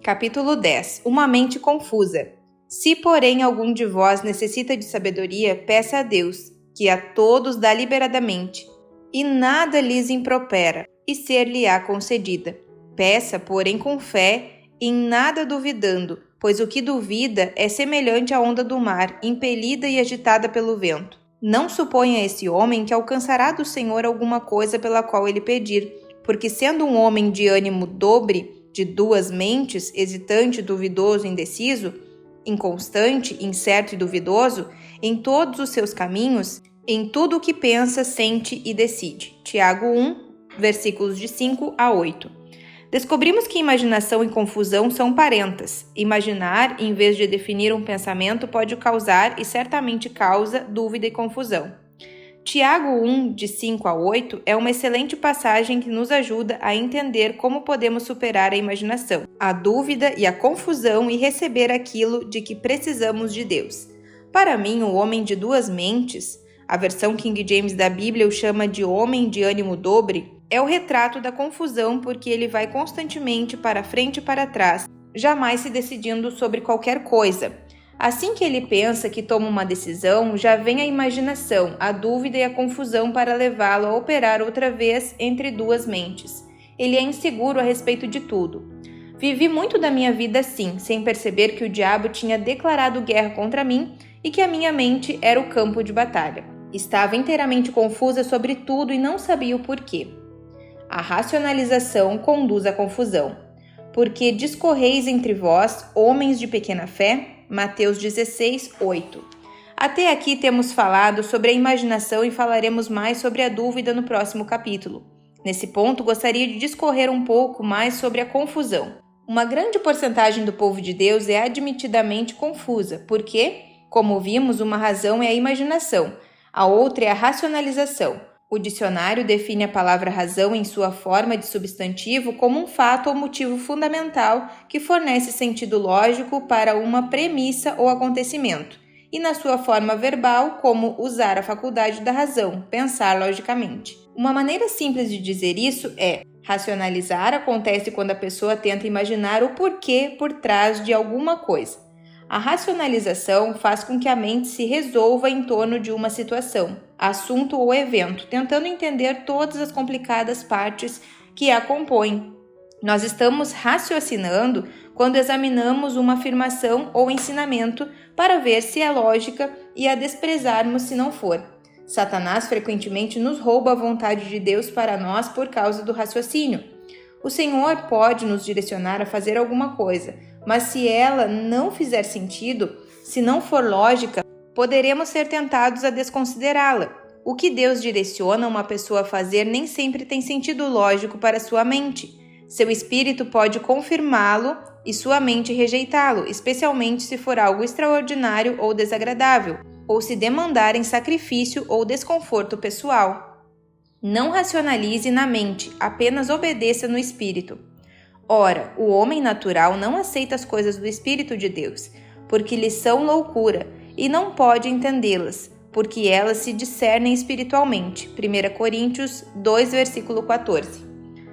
Capítulo 10. Uma mente confusa. Se, porém, algum de vós necessita de sabedoria, peça a Deus, que a todos dá liberadamente, e nada lhes impropera, e ser-lhe-á concedida. Peça, porém, com fé, em nada duvidando, pois o que duvida é semelhante à onda do mar, impelida e agitada pelo vento. Não suponha esse homem que alcançará do Senhor alguma coisa pela qual ele pedir, porque sendo um homem de ânimo dobre, de duas mentes, hesitante, duvidoso, indeciso, inconstante, incerto e duvidoso, em todos os seus caminhos, em tudo o que pensa, sente e decide. Tiago 1, versículos de 5 a 8. Descobrimos que imaginação e confusão são parentas. Imaginar, em vez de definir um pensamento, pode causar, e certamente causa, dúvida e confusão. Tiago 1, de 5 a 8, é uma excelente passagem que nos ajuda a entender como podemos superar a imaginação, a dúvida e a confusão e receber aquilo de que precisamos de Deus. Para mim, o homem de duas mentes, a versão King James da Bíblia o chama de homem de ânimo dobre, é o retrato da confusão porque ele vai constantemente para frente e para trás, jamais se decidindo sobre qualquer coisa. Assim que ele pensa que toma uma decisão, já vem a imaginação, a dúvida e a confusão para levá-lo a operar outra vez entre duas mentes. Ele é inseguro a respeito de tudo. Vivi muito da minha vida assim, sem perceber que o diabo tinha declarado guerra contra mim e que a minha mente era o campo de batalha. Estava inteiramente confusa sobre tudo e não sabia o porquê. A racionalização conduz à confusão. Porque discorreis entre vós, homens de pequena fé? Mateus 16, 8. Até aqui temos falado sobre a imaginação e falaremos mais sobre a dúvida no próximo capítulo. Nesse ponto, gostaria de discorrer um pouco mais sobre a confusão. Uma grande porcentagem do povo de Deus é admitidamente confusa, porque, como vimos, uma razão é a imaginação, a outra é a racionalização. O dicionário define a palavra razão em sua forma de substantivo como um fato ou motivo fundamental que fornece sentido lógico para uma premissa ou acontecimento, e na sua forma verbal como usar a faculdade da razão, pensar logicamente. Uma maneira simples de dizer isso é: racionalizar acontece quando a pessoa tenta imaginar o porquê por trás de alguma coisa. A racionalização faz com que a mente se resolva em torno de uma situação, assunto ou evento, tentando entender todas as complicadas partes que a compõem. Nós estamos raciocinando quando examinamos uma afirmação ou ensinamento para ver se é lógica e a desprezarmos se não for. Satanás frequentemente nos rouba a vontade de Deus para nós por causa do raciocínio. O Senhor pode nos direcionar a fazer alguma coisa, mas se ela não fizer sentido, se não for lógica, poderemos ser tentados a desconsiderá-la. O que Deus direciona uma pessoa a fazer nem sempre tem sentido lógico para sua mente. Seu espírito pode confirmá-lo e sua mente rejeitá-lo, especialmente se for algo extraordinário ou desagradável, ou se demandarem sacrifício ou desconforto pessoal. Não racionalize na mente, apenas obedeça no espírito. Ora, o homem natural não aceita as coisas do Espírito de Deus, porque lhes são loucura, e não pode entendê-las, porque elas se discernem espiritualmente. 1 Coríntios 2, versículo 14.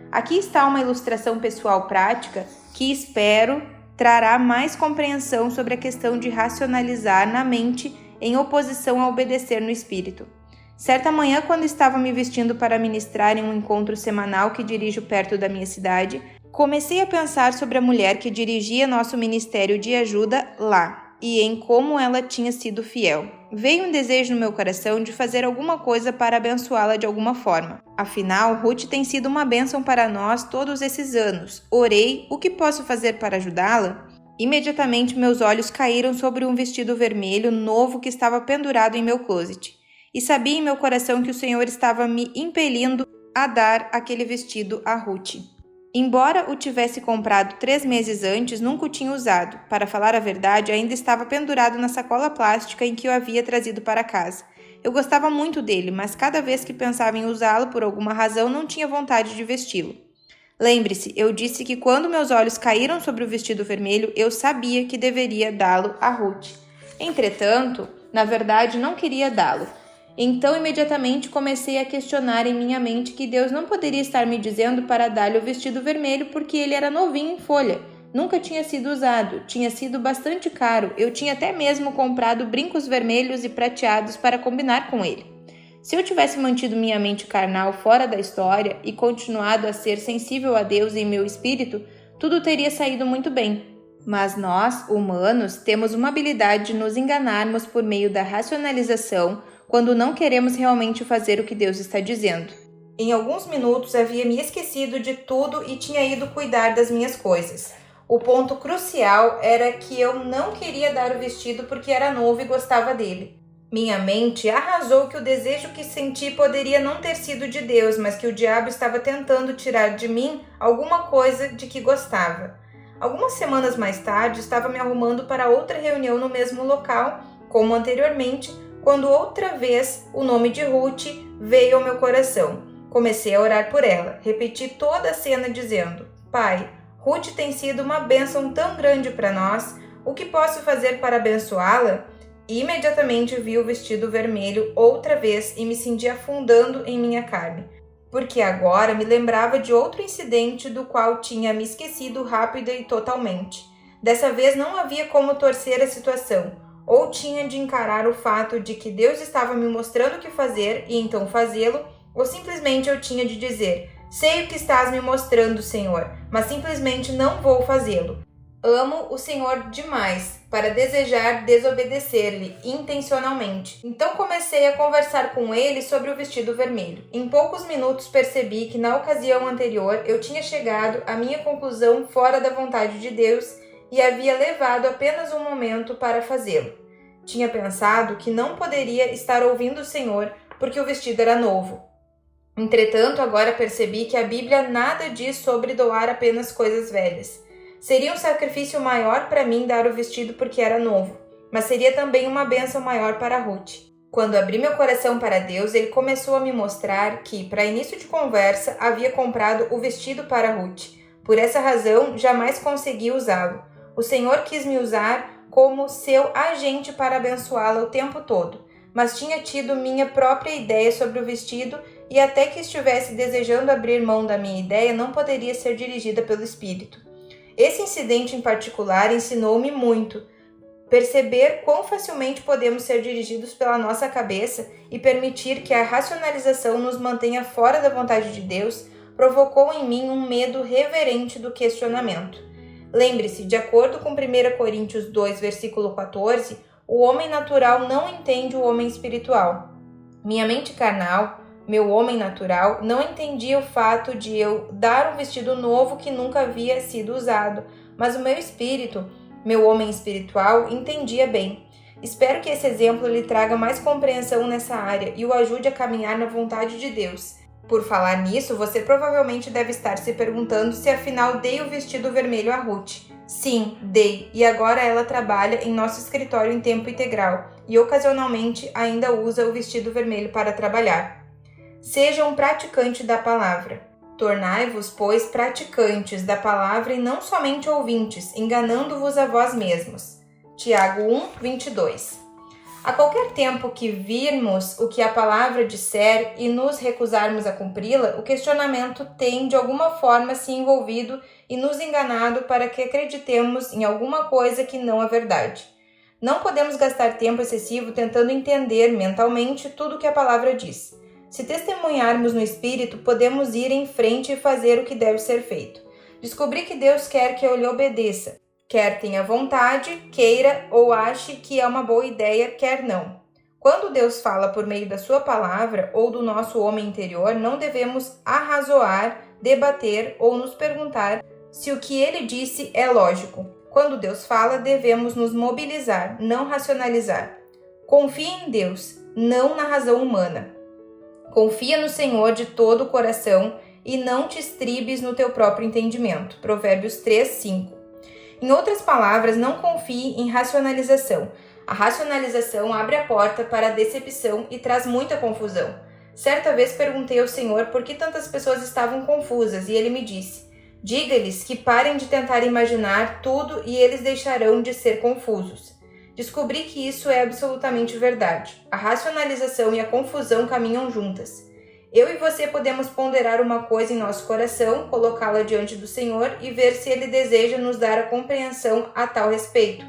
Aqui está uma ilustração pessoal prática que espero trará mais compreensão sobre a questão de racionalizar na mente em oposição a obedecer no Espírito. Certa manhã, quando estava me vestindo para ministrar em um encontro semanal que dirijo perto da minha cidade, comecei a pensar sobre a mulher que dirigia nosso ministério de ajuda lá e em como ela tinha sido fiel. Veio um desejo no meu coração de fazer alguma coisa para abençoá-la de alguma forma. Afinal, Ruth tem sido uma bênção para nós todos esses anos. Orei, o que posso fazer para ajudá-la? Imediatamente meus olhos caíram sobre um vestido vermelho novo que estava pendurado em meu closet. E sabia em meu coração que o Senhor estava me impelindo a dar aquele vestido a Ruth. Embora o tivesse comprado 3 meses antes, nunca o tinha usado. Para falar a verdade, ainda estava pendurado na sacola plástica em que o havia trazido para casa. Eu gostava muito dele, mas cada vez que pensava em usá-lo por alguma razão, não tinha vontade de vesti-lo. Lembre-se, eu disse que quando meus olhos caíram sobre o vestido vermelho, eu sabia que deveria dá-lo a Ruth. Entretanto, na verdade, não queria dá-lo. Então, imediatamente comecei a questionar em minha mente que Deus não poderia estar me dizendo para dar-lhe o vestido vermelho porque ele era novinho em folha. nunca tinha sido usado, tinha sido bastante caro, eu tinha até mesmo comprado brincos vermelhos e prateados para combinar com ele. Se eu tivesse mantido minha mente carnal fora da história e continuado a ser sensível a Deus em meu espírito, tudo teria saído muito bem. Mas nós, humanos, temos uma habilidade de nos enganarmos por meio da racionalização quando não queremos realmente fazer o que Deus está dizendo. Em alguns minutos havia me esquecido de tudo e tinha ido cuidar das minhas coisas. O ponto crucial era que eu não queria dar o vestido porque era novo e gostava dele. Minha mente arrasou que o desejo que senti poderia não ter sido de Deus, mas que o diabo estava tentando tirar de mim alguma coisa de que gostava. Algumas semanas mais tarde, estava me arrumando para outra reunião no mesmo local, como anteriormente, quando outra vez o nome de Ruth veio ao meu coração. Comecei a orar por ela. Repeti toda a cena dizendo: Pai, Ruth tem sido uma bênção tão grande para nós. O que posso fazer para abençoá-la? Imediatamente vi o vestido vermelho outra vez e me senti afundando em minha carne, porque agora me lembrava de outro incidente do qual tinha me esquecido rápida e totalmente. Dessa vez não havia como torcer a situação, ou tinha de encarar o fato de que Deus estava me mostrando o que fazer e então fazê-lo, ou simplesmente eu tinha de dizer: sei o que estás me mostrando, Senhor, mas simplesmente não vou fazê-lo. Amo o Senhor demais para desejar desobedecer-lhe intencionalmente. Então comecei a conversar com ele sobre o vestido vermelho. Em poucos minutos percebi que na ocasião anterior eu tinha chegado à minha conclusão fora da vontade de Deus e havia levado apenas um momento para fazê-lo. Tinha pensado que não poderia estar ouvindo o Senhor porque o vestido era novo. Entretanto, agora percebi que a Bíblia nada diz sobre doar apenas coisas velhas. Seria um sacrifício maior para mim dar o vestido porque era novo, mas seria também uma bênção maior para Ruth. Quando abri meu coração para Deus, ele começou a me mostrar que, para início de conversa, havia comprado o vestido para Ruth. Por essa razão, jamais consegui usá-lo. O Senhor quis me usar como seu agente para abençoá-la o tempo todo, mas tinha tido minha própria ideia sobre o vestido e até que estivesse desejando abrir mão da minha ideia, não poderia ser dirigida pelo Espírito. Esse incidente em particular ensinou-me muito. Perceber quão facilmente podemos ser dirigidos pela nossa cabeça e permitir que a racionalização nos mantenha fora da vontade de Deus provocou em mim um medo reverente do questionamento. Lembre-se, de acordo com 1 Coríntios 2, versículo 14, o homem natural não entende o homem espiritual. Minha mente carnal, meu homem natural, não entendia o fato de eu dar um vestido novo que nunca havia sido usado, mas o meu espírito, meu homem espiritual, entendia bem. Espero que esse exemplo lhe traga mais compreensão nessa área e o ajude a caminhar na vontade de Deus. Por falar nisso, você provavelmente deve estar se perguntando se afinal dei o vestido vermelho a Ruth. Sim, dei, e agora ela trabalha em nosso escritório em tempo integral e ocasionalmente ainda usa o vestido vermelho para trabalhar. Seja um praticante da palavra. Tornai-vos, pois, praticantes da palavra e não somente ouvintes, enganando-vos a vós mesmos. Tiago 1, 22. A qualquer tempo que virmos o que a palavra disser e nos recusarmos a cumpri-la, o questionamento tem de alguma forma se envolvido e nos enganado para que acreditemos em alguma coisa que não é verdade. Não podemos gastar tempo excessivo tentando entender mentalmente tudo o que a palavra diz. Se testemunharmos no Espírito, podemos ir em frente e fazer o que deve ser feito. Descobri que Deus quer que eu lhe obedeça. Quer tenha vontade, queira ou ache que é uma boa ideia, quer não. Quando Deus fala por meio da sua palavra ou do nosso homem interior, não devemos arrazoar, debater ou nos perguntar se o que ele disse é lógico. Quando Deus fala, devemos nos mobilizar, não racionalizar. Confie em Deus, não na razão humana. Confia no Senhor de todo o coração e não te estribes no teu próprio entendimento. Provérbios 3, 5. Em outras palavras, não confie em racionalização. A racionalização abre a porta para a decepção e traz muita confusão. Certa vez perguntei ao Senhor por que tantas pessoas estavam confusas e ele me disse: diga-lhes que parem de tentar imaginar tudo e eles deixarão de ser confusos. Descobri que isso é absolutamente verdade. A racionalização e a confusão caminham juntas. Eu e você podemos ponderar uma coisa em nosso coração, colocá-la diante do Senhor e ver se Ele deseja nos dar a compreensão a tal respeito.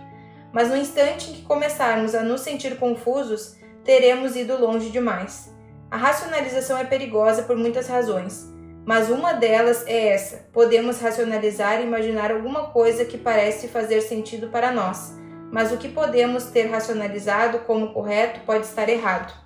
Mas no instante em que começarmos a nos sentir confusos, teremos ido longe demais. A racionalização é perigosa por muitas razões, mas uma delas é essa: podemos racionalizar e imaginar alguma coisa que parece fazer sentido para nós, mas o que podemos ter racionalizado como correto pode estar errado.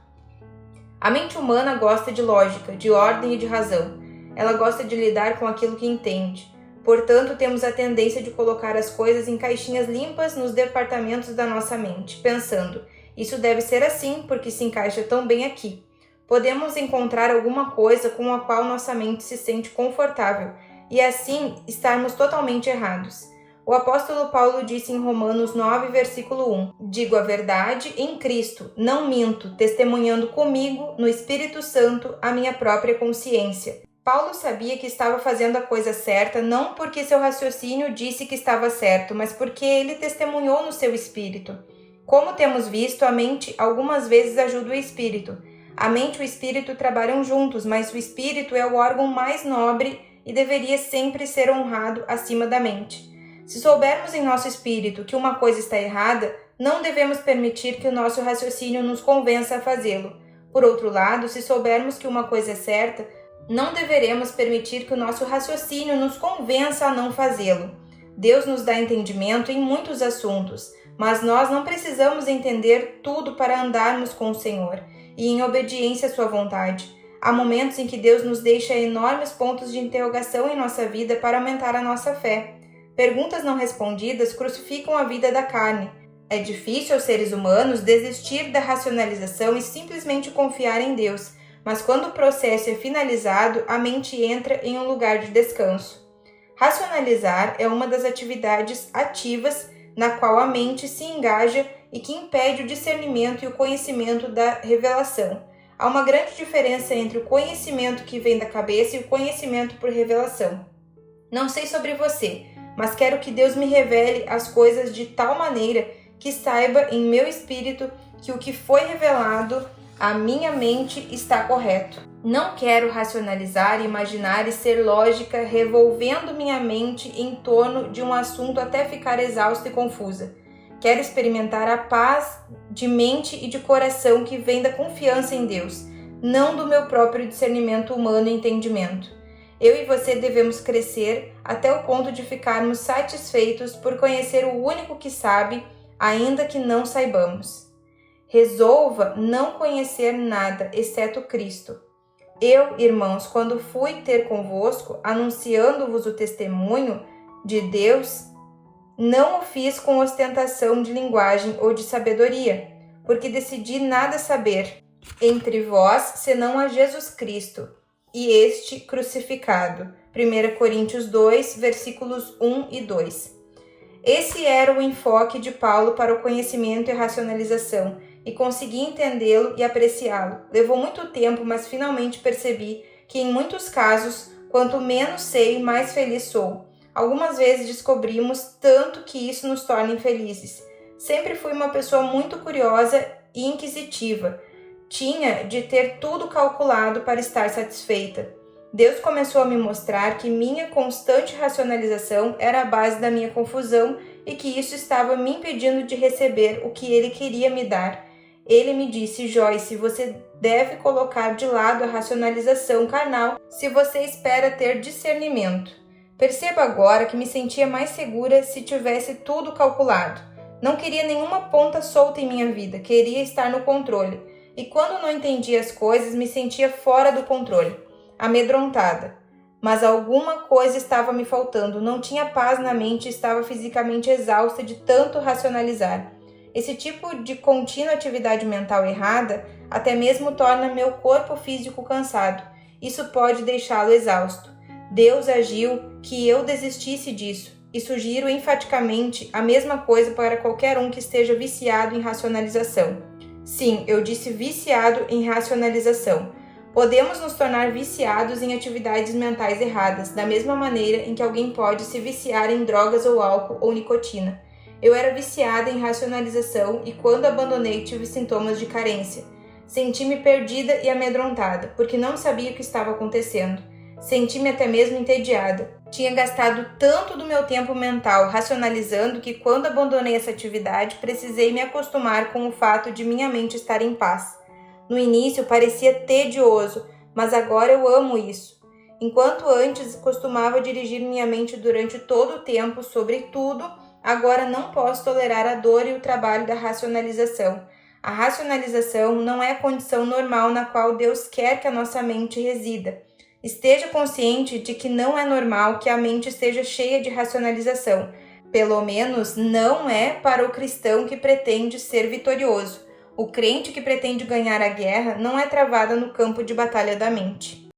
A mente humana gosta de lógica, de ordem e de razão. Ela gosta de lidar com aquilo que entende. Portanto, temos a tendência de colocar as coisas em caixinhas limpas nos departamentos da nossa mente, pensando: isso deve ser assim porque se encaixa tão bem aqui. Podemos encontrar alguma coisa com a qual nossa mente se sente confortável e assim estarmos totalmente errados. O apóstolo Paulo disse em Romanos 9, versículo 1: digo a verdade em Cristo, não minto, testemunhando comigo, no Espírito Santo, a minha própria consciência. Paulo sabia que estava fazendo a coisa certa não porque seu raciocínio disse que estava certo, mas porque ele testemunhou no seu espírito. Como temos visto, a mente algumas vezes ajuda o espírito. A mente e o espírito trabalham juntos, mas o espírito é o órgão mais nobre e deveria sempre ser honrado acima da mente. Se soubermos em nosso espírito que uma coisa está errada, não devemos permitir que o nosso raciocínio nos convença a fazê-lo. Por outro lado, se soubermos que uma coisa é certa, não deveremos permitir que o nosso raciocínio nos convença a não fazê-lo. Deus nos dá entendimento em muitos assuntos, mas nós não precisamos entender tudo para andarmos com o Senhor e em obediência à sua vontade. Há momentos em que Deus nos deixa enormes pontos de interrogação em nossa vida para aumentar a nossa fé. Perguntas não respondidas crucificam a vida da carne. É difícil aos seres humanos desistir da racionalização e simplesmente confiar em Deus, mas quando o processo é finalizado, a mente entra em um lugar de descanso. Racionalizar é uma das atividades ativas na qual a mente se engaja e que impede o discernimento e o conhecimento da revelação. Há uma grande diferença entre o conhecimento que vem da cabeça e o conhecimento por revelação. Não sei sobre você, mas quero que Deus me revele as coisas de tal maneira que saiba em meu espírito que o que foi revelado à minha mente está correto. Não quero racionalizar, imaginar e ser lógica revolvendo minha mente em torno de um assunto até ficar exausta e confusa. Quero experimentar a paz de mente e de coração que vem da confiança em Deus, não do meu próprio discernimento humano e entendimento. Eu e você devemos crescer até o ponto de ficarmos satisfeitos por conhecer o único que sabe, ainda que não saibamos. Resolva não conhecer nada, exceto Cristo. Eu, irmãos, quando fui ter convosco, anunciando-vos o testemunho de Deus, não o fiz com ostentação de linguagem ou de sabedoria, porque decidi nada saber entre vós, senão a Jesus Cristo, e este crucificado. 1 Coríntios 2, versículos 1 e 2. Esse era o enfoque de Paulo para o conhecimento e racionalização, e consegui entendê-lo e apreciá-lo. Levou muito tempo, mas finalmente percebi que em muitos casos, quanto menos sei, mais feliz sou. Algumas vezes descobrimos tanto que isso nos torna infelizes. Sempre fui uma pessoa muito curiosa e inquisitiva. Tinha de ter tudo calculado para estar satisfeita. Deus começou a me mostrar que minha constante racionalização era a base da minha confusão e que isso estava me impedindo de receber o que Ele queria me dar. Ele me disse: Joyce, você deve colocar de lado a racionalização carnal se você espera ter discernimento. Perceba agora que me sentia mais segura se tivesse tudo calculado. Não queria nenhuma ponta solta em minha vida, queria estar no controle. E quando não entendia as coisas, me sentia fora do controle, amedrontada. Mas alguma coisa estava me faltando, não tinha paz na mente e estava fisicamente exausta de tanto racionalizar. Esse tipo de contínua atividade mental errada até mesmo torna meu corpo físico cansado. Isso pode deixá-lo exausto. Deus agiu que eu desistisse disso e sugiro enfaticamente a mesma coisa para qualquer um que esteja viciado em racionalização. Sim, eu disse viciado em racionalização. Podemos nos tornar viciados em atividades mentais erradas, da mesma maneira em que alguém pode se viciar em drogas ou álcool ou nicotina. Eu era viciada em racionalização e quando abandonei tive sintomas de carência. Senti-me perdida e amedrontada, porque não sabia o que estava acontecendo. Senti-me até mesmo entediada. Tinha gastado tanto do meu tempo mental racionalizando que, quando abandonei essa atividade, precisei me acostumar com o fato de minha mente estar em paz. No início parecia tedioso, mas agora eu amo isso. Enquanto antes costumava dirigir minha mente durante todo o tempo sobre tudo, agora não posso tolerar a dor e o trabalho da racionalização. A racionalização não é a condição normal na qual Deus quer que a nossa mente resida. Esteja consciente de que não é normal que a mente esteja cheia de racionalização. Pelo menos não é para o cristão que pretende ser vitorioso. O crente que pretende ganhar a guerra não é travado no campo de batalha da mente.